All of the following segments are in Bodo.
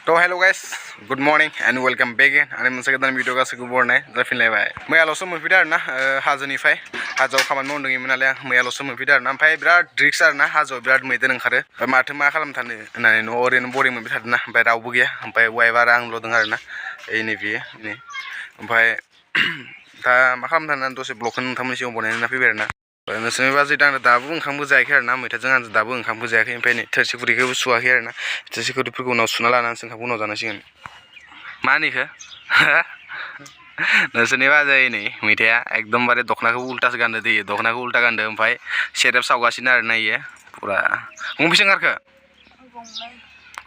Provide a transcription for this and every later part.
तो hello guys good morning and welcome back आंनि मोनसे गोदान भिडिअ गासैखौबो बरनाय जाफिनलायबाय मैयाल'सो मोनफैदों आरोना हाजोनिफ्राय हाजोआव खामानि मावदोंमोन नालाय आं मैयाल'सो मोनफैदों आरोना ओमफ्राय बिराद रिक्स आरोना हाजोआव बिराद मैदेर ओंखारो माथो मा खालामनो थानो होननानै न'आव ओरैनो बरिं मोनबाय थादोंना ओमफ्राय रावबो गैया ओमफ्राय वाइफ आरो आंल' दं आरोना नै बियो नै ओमफ्राय दा मा खालामनो थानो दसे ब्लगखौ नोंथांमोननि सिगाङाव बनायना फैबाय आरोना नोंसोरनि बाजै आं दाबो ओंखामबो जायाखै आरोना मैथाजों आं दाबो ओंखामबो जायाखै ओमफ्राय नै थोरसि खुरैखौबो सुवाखै आरोना थोरसि खुरैफोरखौ उनाव सुना लानानैसो ओंखामखौ उनाव जानांसिगोन मा होनो नोंसोरनि बाजै नै मैथाया एकदमबारे दखनाखौ उल्टासो गानदो दैयो दखनाखौ उल्टा गानदो ओमफ्राय सेरेब सावगासिनो आरोना इयो पुरा गंबेसे ओंखारखो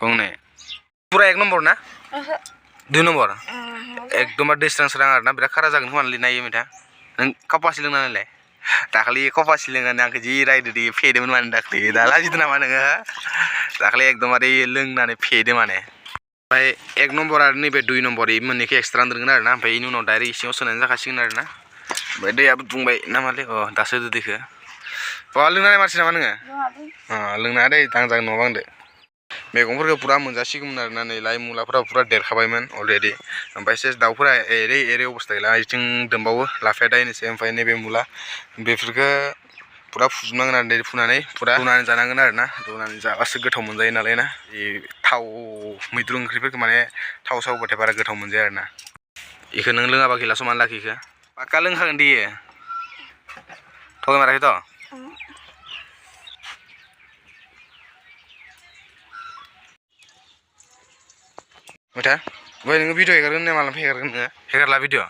गंनै पुरा एक नम्बर ना दुइ नम्बर एकदमबारे दै स्रां स्रां आरोना बिराद खारा जागोन खोमा लिरना इयो मैथा नों कपासि लोंना नायलाय दाखालि कपासि लोंनानै आंखौ जि रायदो दि फेदोंमोन माने दाखालि दा लाजिदों नामा नोङो दाखालि एकदमबारे लोंनानै फेदो माने ओमफ्राय एक नम्बर आरो नैबे दुइ नम्बर इ मोननैखौ एक्सट्रा दोनगोन आरोना ओमफ्राय इनि उनाव डाइरेक्ट इसिङाव सोनानै जाखासिगोन आरोना ओमफ्राय दैयाबो दुंबाय नामालै दासो होदो दैखौ लोंनानै मानसि नामा नोङो लोंनाङा दै दांजागोन नङाबा आंदो मैगंफोरखौ पुरा मोनजासिगौमोन आरोना नै लाइ मुलाफोरा पुरा देरखाबायमोन अलरेडि ओमफ्राय सेस दाउफोरा एरै एरै अबस्था गैला इथिं दोंबावो लाफाया दायनोसै ओमफ्राय नैबे मुला बेफोरखौ पुरा फुजोबनांगोन आरो दै फुनानै पुरा रुनानै जानांगोन आरोना रुनानै जाबासो गोथाव मोनजायो नालाय ना थाव मैद्रु ओंख्रिफोरखौ माने थाव सावबाथाय बारा गोथाव मोनजाया आरोना इखौ नों लोङाबा गैला समान लाखिखो पाक्का लोंखागोन दि इयो थगायमाराखैथ' मैथा ओमफ्राय नोङो भिडिअ हेगारगोन होननाया माला हेगारगोन नोङो हेगारला भिडिअ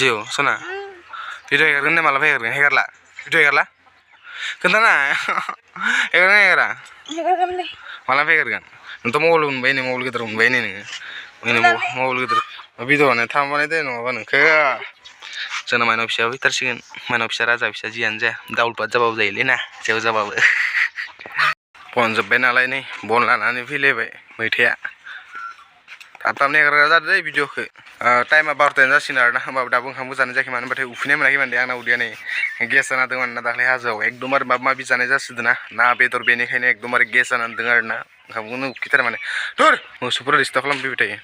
जिउ सना भिडिअ हेगारगोन होननाया माला हेगारगोन हेगारला भिडिअ हेगारला खोन्थाना हेगारगोन हेगारा माला हेगारगोन नोंथ' मबाइल मोनबाय नै मबाइल गिदिर मोनबाय नै नोङो मबाइल गिदिर भिडिअआनो थांबानाय दे नङाबा नोंखो जोंना माइनाव फिसाया फैथारसिगोन माइनाव फिसा राजा फिसा जियानो जाया दाउलपात जाबाबो जायोलै ना जेव जाबाबो बन जोब्बाय नालाय नै बन लानानै फैलायबाय मैथाया थाब थाबनो हेगारग्रा जादो दै भिडिअखौ टाइमा 12थायानो जासिगोन आरोना होमबाबो दाबो ओंखामबो जानाय जायाखै मानो होनबाथाय उखैनाय मोनाखै माने आंना उदैया नै गेस जाना दं आरोना दाख्लै हाजोआव एकदमबारे माबा माबि जानाय जासोदों ना बेदर बेनिखायनो एकदमबारे गेस जानानै दं आरोना ओंखामखौनो उखैथारो माने धुर मोसौफोरा डिस्टार्ब खालामफैबाय थायो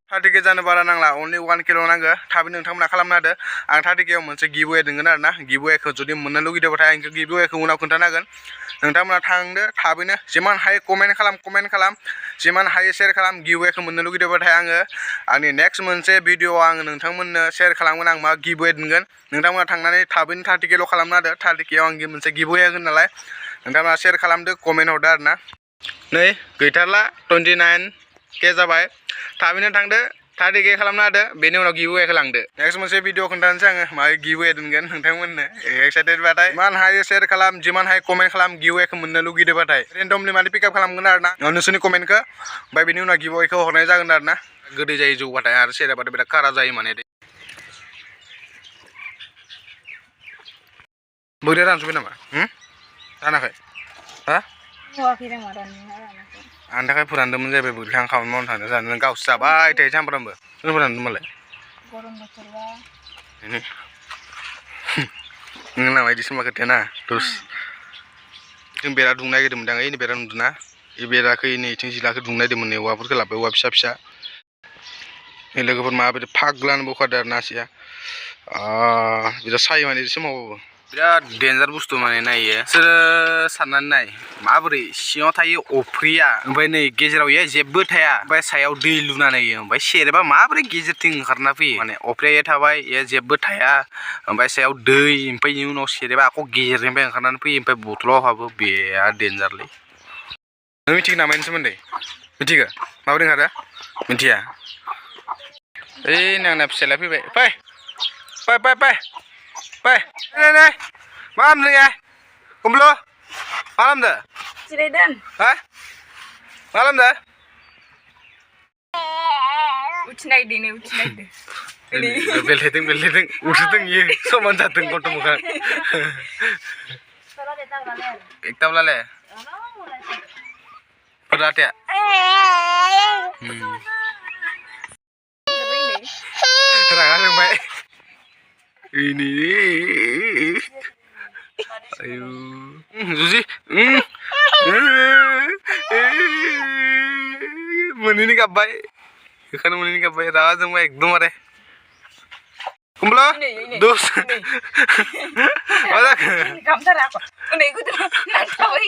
30K जानो बारा नांला अनलि 1 किल' नांगो थाबैनो नोंथांमोना खालामनो हादो आं 30K मोनसे गिभवे दोंगोन आरोना गिभवेखौ जुदि मोननो लुगैदोंबाथाय आं गिभवेखौ उनाव खोन्थानो हागोन नोंथांमोना थांदो थाबैनो जिमान हायो कमेन्ट खालाम जिमान हायो शेयार खालाम गिभवेखौ मोननो लुगैदोंबाथाय आङो आंनि नेक्स्ट मोनसे भिडिअ आं नोंथांमोननो शेयार खालामगोन आं मा गिभवे दोनगोन नोंथांमोना थांनानै थाबैनो 30Kल' खालामनो हादो 30Kआव आं मोनसे गिभवे होगोन नालाय नोंथांमोना शेयार खालामदो कमेन्ट हरदो आरोना नै गैथारला 29K जाबाय थाबैनो थांदो 30K खालामनो हादो बेनि उनाव गिभवेखौ लांदो नेक्स्ट मोनसे भिडिअ खोन्थानोसै आङो मा गिभवे दोनगोन नोंथांमोननो एक्साइटेड बाथाय जिमान हायो शेयार खालाम जिमान हायो कमेन्ट खालाम गिभवेखौ मोननो लुगैदोंबाथाय रेन्डमलि माने पिकआप खालामगोन आरोना नोंसोरनि कमेन्टखौ ओमफ्राय बेनि उनाव गिभवेखौ हरनाय जागोन आरोना गोदै जायो जौबाथाय आरो सेरेबाथाय बिराद कारा जायो माने बोरैया रानजोब्बाय नामा रानाखै हा आंनि थाखाय फोरानदोंमोन जाहैबाय बोरैखा आं खामानि मावनो थांदों जानो गावसो जाबाय थायो सामफ्रामबो सोर फोरानदों मालाय नों नामा बिदि सोंबा खोथाया ना दस जों बेरा दुंनो नागिरदोंमोन दां ओइ बेरा नुदोंना बे बेराखै नै इथिं जिलाखौ दुंनो नागिरदोंमोन नै औवाफोरखौ लाबोबाय औवा फिसा फिसा नै लोगोफोर माबायदि फाग्लानो बखादो आरो ना आसिया बिराद सायो माने एसे मावबाबो बिराद डेन्जार बुस्थु माने नायो सोरो साननानै नाय माबोरै सिङाव थायो अफ्रिया ओमफ्राय नै गेजेराव इयो जेबो थाया ओमफ्राय सायाव दै लुनानै ओमफ्राय सेरेबा माबोरै गेजेरथिं ओंखारना फैयो माने अफ्रिया थाबाय इयो जेबो थाया ओमफ्राय सायाव दै ओमफ्राय इनि उनाव सेरेबा आख' गेजेरनिफ्राय ओंखारनानै फैयो ओमफ्राय बथलाव हाबो बिराद डेन्जारलै नों मिथिगो नामा बेनि सोमोन्दै मिथिगो माबोरै ओंखारो मिथिया ओइ आंना फिसालाया फैबाय फै नै मा खालामदों नोङो कमल' मा खालामदो जिरायदों हा मा खालामदो उथिनायदों बेलथायदों उथुदों इयो समान जादों गन्थ' मोखां एकटाब्लाले Perhatian. Rangan baik. Ini. Ayo. Susi. मोनैनि गाबबाय बेखायनो मोनैनि गाबबाय रागा जोंबाय एकदमबारे कुम्बला दोस मा जाखो गामथारा उन्दै गुदुं नांथाबाय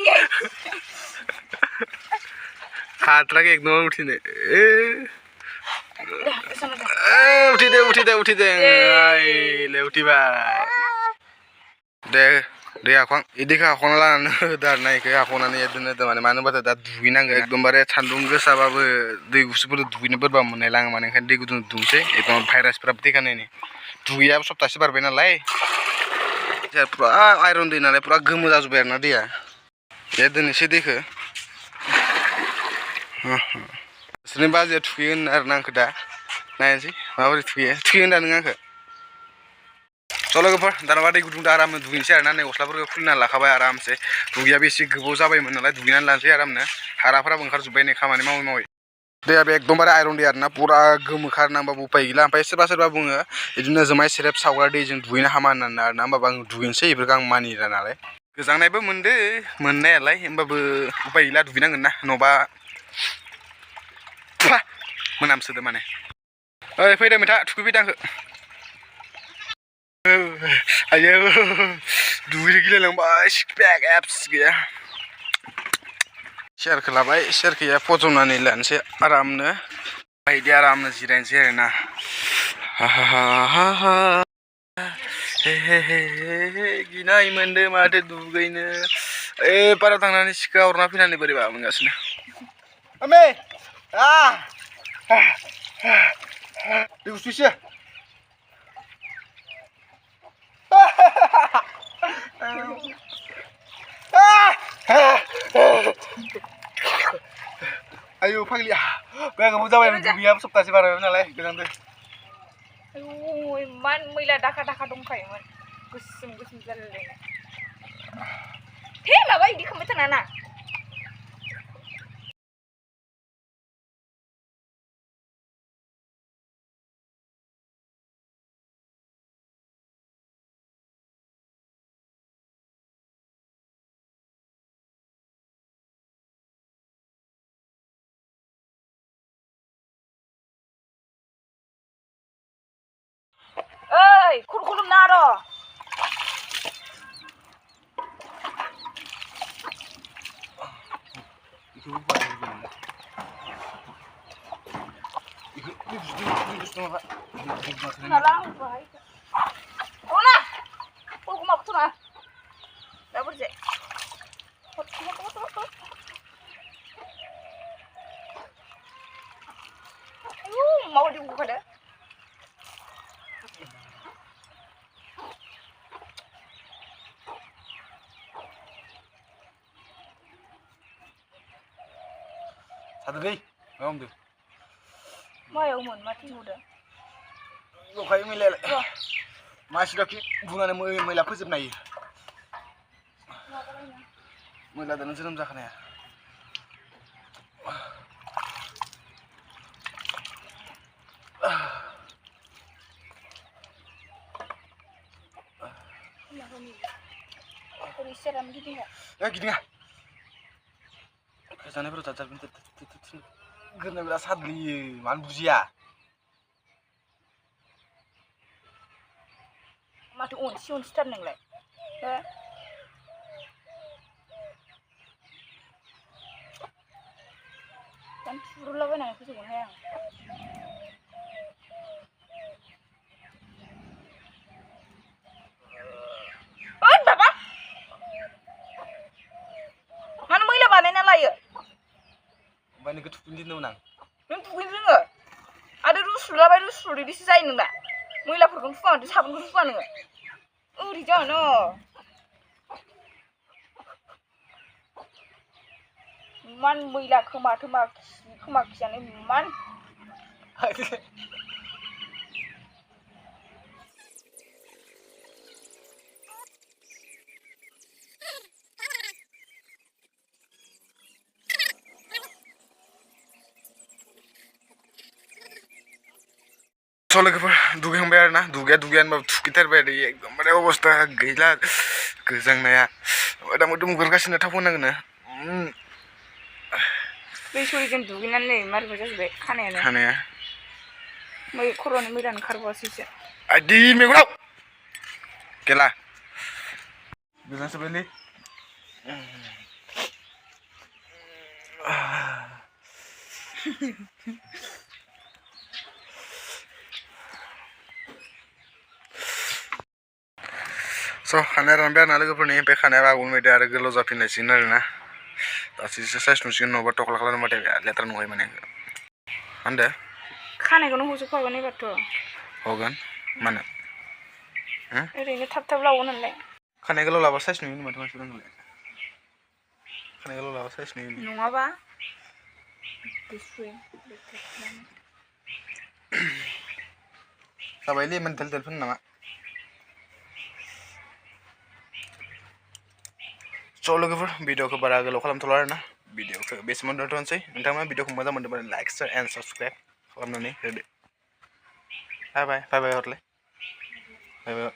हाथ्राखै एकदम उठिनो उठिदे आइले उठिबाय दे दै आखां इदिखौ आखांना लानानै होदो आरोना इखौ आखांनानै दोननो माने मानो होनबाथाय दा दुगैनांगौ एकदमबारे सान्दुं गोसाबाबो दै गुसुफोर दुगैनो बोरैबा मोननाय लाङो माने ओंखायनो दै गुदुं दुंसै एकदम भाइरासफोराबो थैखानायनि दुगैयाबो सप्तासे बारबाय नालाय पुरा आइरन दै नालाय पुरा गोमो जाजोब्बाय आरोना दैया दे दोननोसै दैखौ नोंसोरनि बाजैया थुखैयो होनो आरोना आंखौ दा नायनोसै माबोरै थुखैयो होनदा नों आंखौ स' लोगोफोर दानाबा दै गुदुंजों आरामनो दुगैनोसै आरोना नै गस्लाफोरखौ खुलिना लाखाबाय आरामसे दुगैयाबो एसे गोबाव जाबायमोन नालाय दुगैनानै लानोसै आरामनो हाराफोराबो ओंखारजोब्बाय नै खामानि मावै मावै दैया बे एकदमबारे आइरन दै आरोना पुरा गोमो खारनांबाबो उपाय गैला ओमफ्राय सोरबा बुङो बिदिनो जुमाय सेरेब सावग्रा दैजों दुगैनो हामा होननानै आरोना होमबाबो आं दुगैनोसै बेफोरखौ आं मानिला नालाय गोजांनायबो मोनदो मोननायालाय होमबाबो उपाय गैला दुगैनांगोन ना नङाबा मोनामसोदो माने ओइ फैदो मैथा थुखैफैदो आंखौ आयो दुगैनो गिलायलांबाय सिकपेक एप्स गैया सेरखौ लाबाय सेरखौया फज'नानै लानोसै आरामनो बायदि आरामनो जिरायनोसै आरोना हे गिनाय मोनदो माथो दुगैनो पाराव थांनानै सिखा हरना फैनानै बोरैबा मोनगासिनो आमे दै गुसु एसे ayo फाग्लिया गया गोबाव जाबाय दुगैयाबो सप्तासे बारबाय नालाय गोजांदो आयु इमान मैला दाखा दाखा दंखायोमोन गोसोम गोसोम जालायलायनाय हे माबा इदि खालामबाय थानाङा ना ओइ खुलुम ना र' mau dibuka dah. Satu deh, ngomong tuh. Mau ya umum mati udah. Gue kayak milih, masih lagi bunga milih aku sebenarnya. Milih dan senam zaknya. Seram gitu ya? Ya gitu ya. Kesannya baru cacar bintik. Karena belas hadli, man buzia. Mati si star neng lek. Kan suruh lawan aku sih hayang. Bani ketukin nang. Nang tukin nang. Ada rusul di sisi ini nang. Mulai pergi fun, di sabun fun nang. Di jauh Man mulai kemak siang man. Soalnya gue duga yang bayar nah, dugaan mau kita bayar di gambar 어वस्था gila गोजांनाया दा मोदोम गुरगासिनो थाब होनांगोन दै सरिजों दुगैनानै मारैबा जाजोब्बाय खानायानो खानाया खर'नि मैला ओंखारबावासैसो आइदि मेगनाव गेला गोजान सोबायलै स' खानाया रानबाय आरोना लोगोफोरनि बे खानाया आगोल बायदि आरो गोलाव जाफिनलायसिगोन आरोना दासो साइस नुसिगोन नङाबा टक्ला खालामबाथाय लेथ्रा नुबाय माने मा होनदो खानायखौनो हजोबखागोन एबारथ' हगोन मानो ओरैनो थाब थाब लावो नालाय खानाय गोलाव लाबा साइस नुयो माथो मानसिफोरा नोंलाय खानाय गोलाव लाबा साइस नुयो नङाबा जाबायलै इमान देल देल फोन नामा स' लोगोफोर भिडिअखौ बारा गोलाव खालामथ'ला आरोना भिडिअखौ बेसिमाव दोनथ'नोसै नोंथांमोना भिडिअखौ मोजां मोनदोंबा लाइक शेयार एन्ड साबस्क्राइब खालामनानै होदो बाय बाय बाय बाय हरलाय बाय बाय